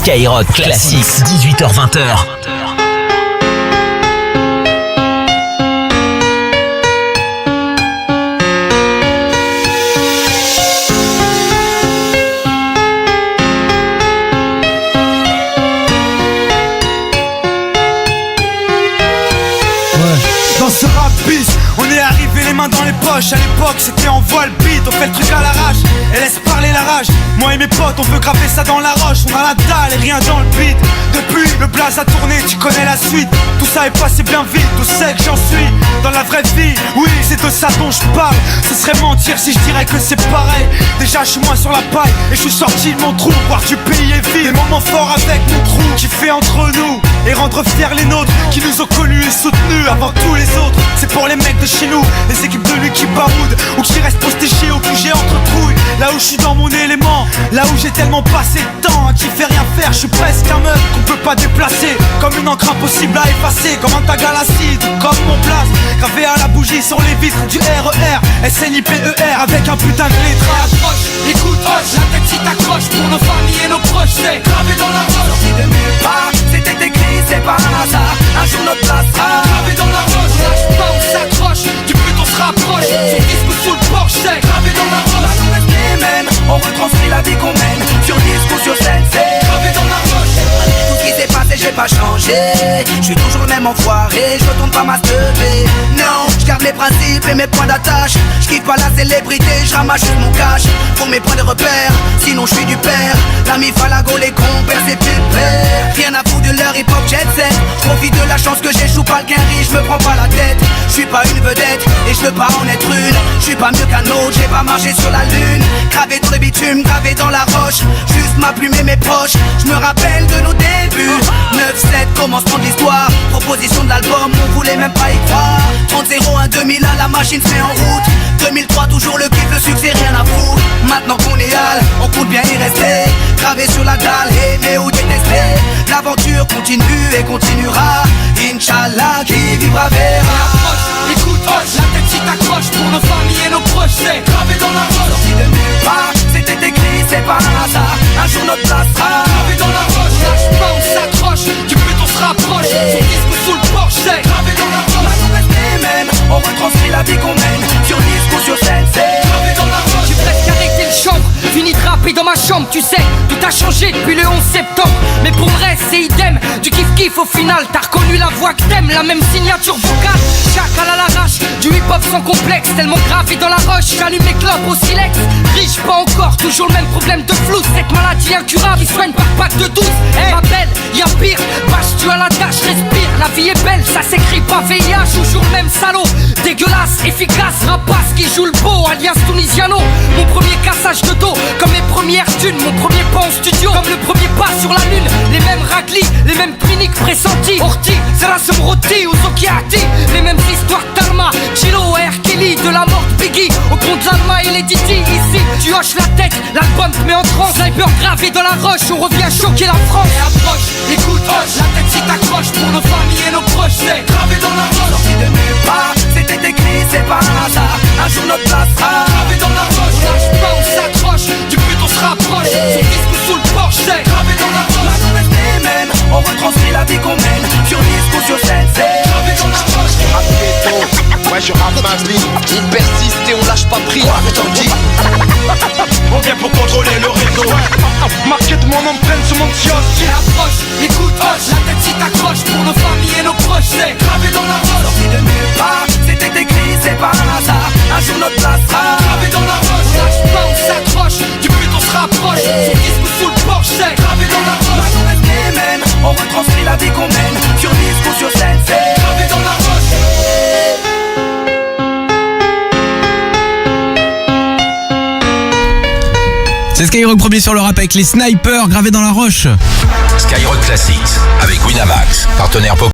Skyrock Classics, 18h-20h. Dans ce rap bis, on est arrivé les mains dans les poches. À l'époque c'était en voile beat, on fait le truc à l'arrache et laisse parler la rage. Moi et mes potes on veut graver ça dans la roche. On a la dalle et rien dans le beat. Depuis le blaze a tourné, tu connais la suite. Tout ça est passé bien vite, tout sait que j'en suis dans la vraie vie, oui c'est de ça dont je parle. Ce serait mentir si je dirais que c'est pareil. Déjà je suis moins sur la paille et je suis sorti de mon trou. Voir du pays est vide, des moments forts avec mon crew qui fait entre nous et rendre fiers les nôtres qui nous ont connus et soutenus avant tous les autres. C'est pour les mecs de chez nous, les équipes de lui qui baroudent ou qui restent postés chez au QG entre couilles. Là où je suis dans mon élément, là où j'ai tellement passé de temps à qui fait rien faire. Je suis presque un meuf qu'on peut pas déplacer, comme une encre impossible à effacer, comme un tag à l'acide, comme mon place gravé à la bougie sur les vitres du RER, SNIPER avec un putain de lettrage. Écoute, hoche, la tête si t'accroches pour nos familles et nos proches, c'est gravé dans la roche. Sorti de nulle part, c'était écrit, c'est pas un hasard. Un jour notre place sera gravé dans la roche. Lâche pas, on s'accroche, du but on se rapproche. Sur disque ou sous le porche, c'est gravé dans la roche. On reste les mêmes, on retranscrit la vie qu'on mène. Sur disque ou sur scène, c'est gravé dans la roche. Tout ce qui s'est passé, j'ai pas changé. Je suis toujours le même enfoiré, je retourne pas ma lever. Non, je garde les principes et mes points d'attache. Je kiffe pas la célébrité, je ramasse juste mon cash pour mes points de repère, sinon je suis du père. L'ami Falago, les compères, c'est pépère. Rien à foutre de leur hip-hop jet set. Je profite de la chance que j'échoue pas le quinri, je me prends pas la tête. Je suis pas une vedette et je veux pas en être une. Je suis pas mieux qu'un autre, j'ai pas marché sur la lune. Gravé dans le bitume, gravé dans la roche. Juste ma plume et mes poches. Je me rappelle de nos débuts. 9-7, commencement de l'histoire. Proposition de l'album, on voulait même pas y croire. 30-01, 2001, la machine se met en route. 2003, toujours le kiff, le succès, rien à foutre. Maintenant qu'on est hal, on compte bien y rester. Gravé sur la dalle, aimé ou détesté. L'aventure continue et continuera. Inch'Allah, qui vivra verra. Écoute, hoche, la tête si t'accroches pour nos familles et nos proches, c'est gravé dans la roche. Sorti de nulle part, c'était écrit, c'est pas un hasard. Un jour notre place sera gravé dans la roche. Lâche pas, on s'accroche, du but on se rapproche. Sur disque ou sous le porche, c'est gravé dans la roche. Là on reste les mêmes, on retranscrit la vie qu'on mène. Sur disque ou sur scène, c'est gravé dans la roche. J'ai presque arrêté le chambre, fini de rapper dans ma chambre. Tu sais, tout a changé depuis le 11 septembre. Mais pour le reste, c'est idem, du kiff-kiff au final. T'as reconnu la voix que t'aimes, la même signature vocale. Chacal à l'arrache, du hip-hop sans complexe. Tellement gravé dans la roche, j'allume les clopes au silex. Riche, pas encore, toujours le même problème de flou. Cette maladie incurable, qui soigne par pack de 12. Hey, ma belle, y'a pire, bâche tu à la tâche, respire. La vie est belle, ça s'écrit pas VIH. Toujours le même salaud, dégueulasse, efficace. Rapace qui joue le beau, alias Tunisiano. Mon premier cassage de dos, comme mes premières thunes. Mon premier pas en studio, comme le premier pas sur la lune. Les mêmes raclis, les mêmes cliniques pressentis. Orti, Zerasum Roti ou Zokiati. Les mêmes histoires d'Alma, Chilo et R. Kelly. De la mort de Biggie, au compte d'Alma et les Didi. Ici, tu hoches la tête, l'album te met en transe. Sniper gravé dans la roche, on revient choquer la France. Et approche, écoute, hoche, la tête si t'accroches pour nos familles et nos proches, c'est gravé dans la roche. Sorti de nulle part, c'était écrit, c'est pas un hasard. Un jour notre place sera gravé dans la roche. Lâche pas, on s'accroche, du but on se rapproche. Sur disque ou sous le porche, c'est gravé dans la roche. Là on reste les mêmes, on retranscrit la vie qu'on mène. Sur disque ou sur scène, c'est gravé dans la roche. Ouais, je rappe ma vie, on persiste et on lâche pas prise. On vient pour contrôler le réseau. Marqué de mon empreinte sur mon kiosque. Et approche, écoute, hoche, la tête si t'accroches pour nos familles et nos proches, c'est gravé dans la roche. Sorti de nulle part, c'était écrit, c'est pas un hasard. Un jour notre place sera gravé dans la roche. Lâche pas, on s'accroche, du but on se rapproche. Sur disque ou sous le porche, c'est gravé dans la roche. Là on reste les mêmes, on retranscrit la vie qu'on mène. Sur disque ou sur scène, c'est gravé dans la roche. C'est Skyrock premier sur le rap avec les snipers gravés dans la roche. Skyrock Classics avec Winamax, partenaire